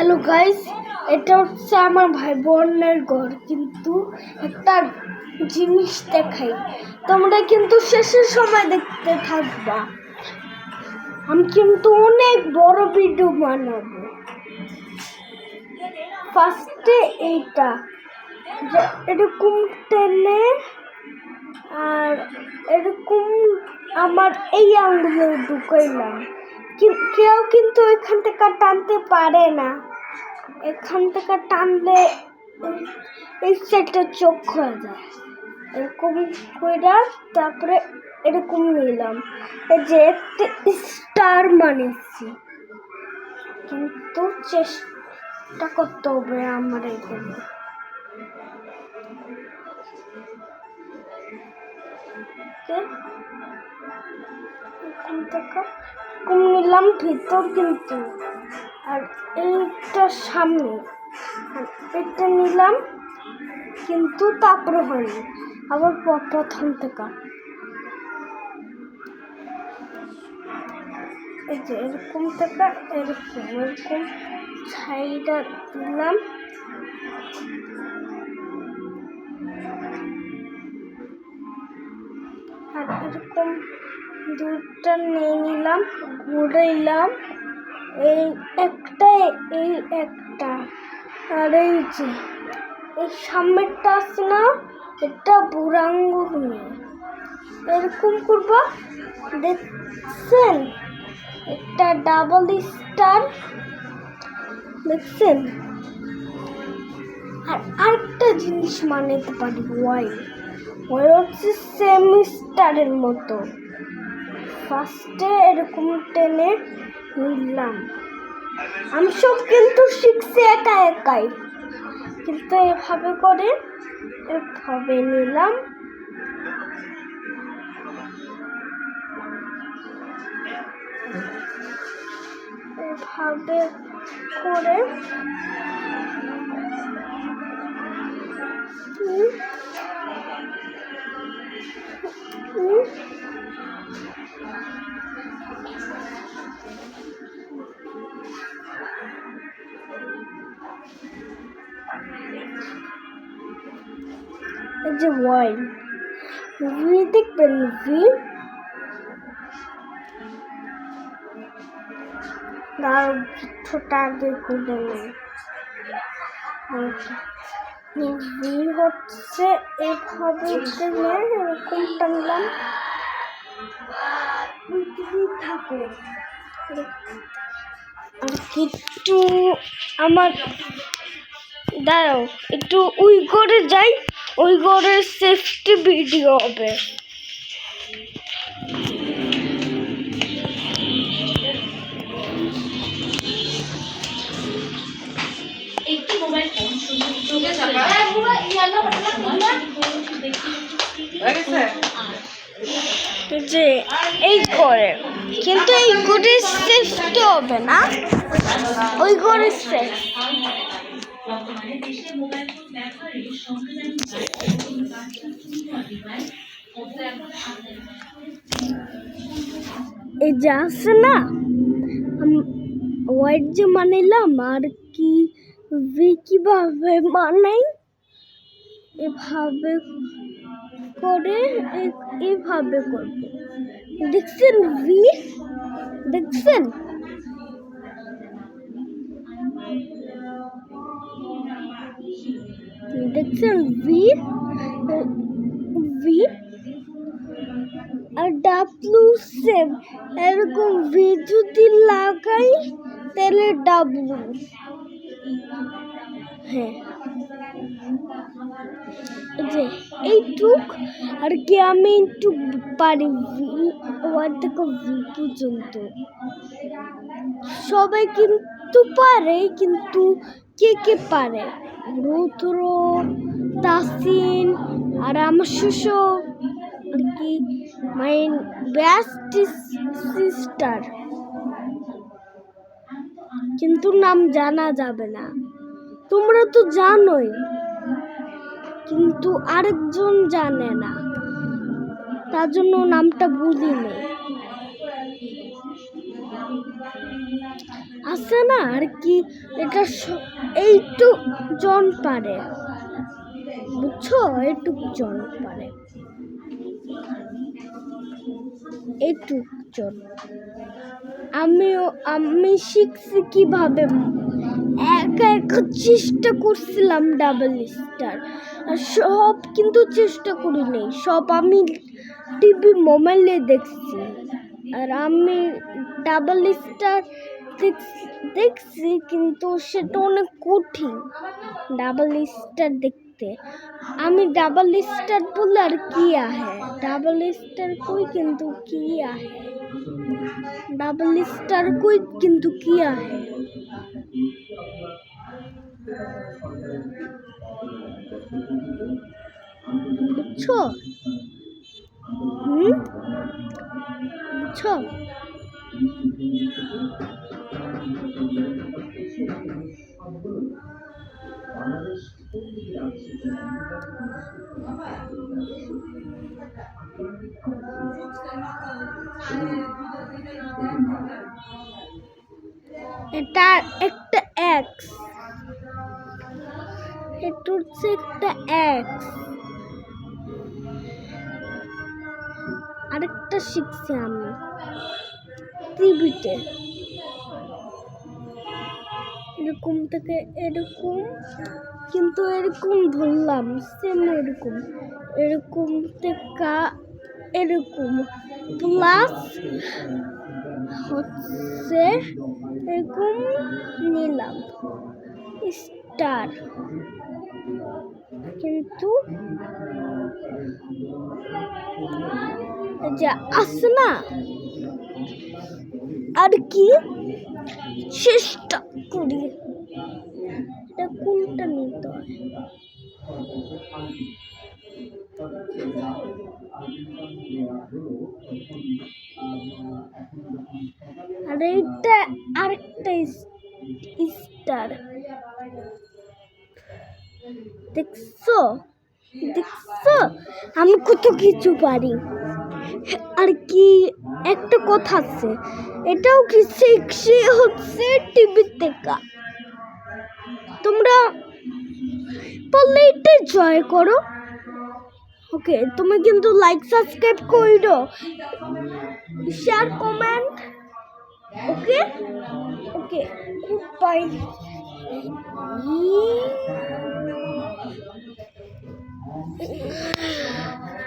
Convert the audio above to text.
Hello guys, এটা হচ্ছে আমার ভাই বোনের ঘর। কিন্তু একটা জিনিস দেখাই, তোমরা কিন্তু শেষের সময় দেখতে থাকবা। আমি কিন্তু অনেক বড় ভিডিও বানাবো। ফার্স্টে এইটা এরকম টেনে আর এরকম আমার এই আঙ্গুলে ঢুকাইলাম। কেউ কিন্তু এখান থেকে টানতে পারে না। এখান থেকে টানলে এই সাইডটা চোখ হয়ে যায়। এরকম কইরা তারপরে এরকম নিলাম, এই যে একটা স্টার মানেছি। কিন্তু চেষ্টা করতে হবে আমার এখানে। নিলাম ভিতর কিন্তু, আর এইটা সামনে, এটা নিলাম কিন্তু তারপরে হয়নি। আবার প্রথম থেকে এই যে এরকম থেকে এরকম ছাইটা দিলাম। আর এরকম দুধটা নিয়ে নিলাম, ঘুরাইলাম। এই একটা আর এই যে এই সামনেরটা আছে না, এটা বুড়ো আঙ্গুর নিয়ে এরকম করবা। দেখছেন একটা ডাবল স্টার, দেখছেন? আর আরেকটা জিনিস মানাতে পারি, ওয়াই হচ্ছে সেমিস্টারের মতো। ফার্স্টে এরকম টেনে নিলাম। আমি সব কিন্তু শিখছি একাই, কিন্তু এভাবে করে এভাবে নিলাম। এভাবে করে এই যে ওয়াই ভি দেখবেন, ভি ছোটা আগে খুলে নেই। ভি হচ্ছে এভাবে এরকম টানলাম। থাকে আর একটু আমার দাঁড়াও, একটু ওই ঘরে যাই, ওই ঘরের সেফটি ভিডিও হবে। যে এই ঘরে, কিন্তু এই ঘরে সেফটি হবে না, ওই ঘরে সেফ। এই যে আছে না, হোয়াইট যে মানাইলাম, আর কি ভি কিভাবে মানাই, এভাবে করে এভাবে করবো। দেখছেন ভি, দেখছেন? দেখছেন ভি ভি আর ডাব্লু সেম। এরকম ভি যদি লাগাই তাহলে ডাব্লু, হ্যাঁ যে এইটুক আর কি আমি একটু পারি ভি ওয়ান থেকে ভি পর্যন্ত। সবাই কিন্তু পারে, কিন্তু কে পারে? রুদ্র, তাসিন আর আমার শিশু আর কি মাই বেস্ট সিস্টার, কিন্তু নাম জানা যাবে না। তোমরা তো জানোই, কিন্তু আরেকজন জানে না, তার জন্য নামটা বলিনি। আছে না আর কি, এটা এইটুক জন পারে, বুঝছো? এইটুক জন পারে, এইটুক জন। আমি শিখছি কিভাবে, একা একা চেষ্টা করছিলাম ডাবল স্টার, আর সব কিন্তু চেষ্টা করি নাই, সব আমি টিভি মোবাইলে দেখছি। আর আমি ডাবল স্টার দেখছি, কিন্তু সেটা অনেক কঠিন ডাবল স্টার দেখতে। আমি ডাবল স্টার বললে আর কি আহে, ডাবল স্টার কই কিন্তু কি আহে, ডাবল স্টার কই কিন্তু কি আহে, বুঝছো? বুঝছো? এটা একটা এক্স, এটা হচ্ছে একটা এক্স। আরেকটা শিখছি আমি টিভিতে, এরকম থেকে এরকম, কিন্তু এরকম ধরলাম সেম এরকম, এরকম থেকে এরকম প্লাস হচ্ছে এরকম নিলাম স্টার, কিন্তু যা আছে না আর কি, চেষ্টা করি এটা কোনটা নিতে হয়। আর এইটা আরেকটা স্টার, দেখছো? দেখছো আমি কত কিছু পারি। আর কি একটা কথা আছে, এটাও কি শিখছি হচ্ছে টিভি থেকে। তোমরা পারলে এটা জয় করো, ওকে? তুমি কিন্তু লাইক সাবস্ক্রাইব করো, শেয়ার কমেন্ট, ওকে? ওকে, গুড বাই।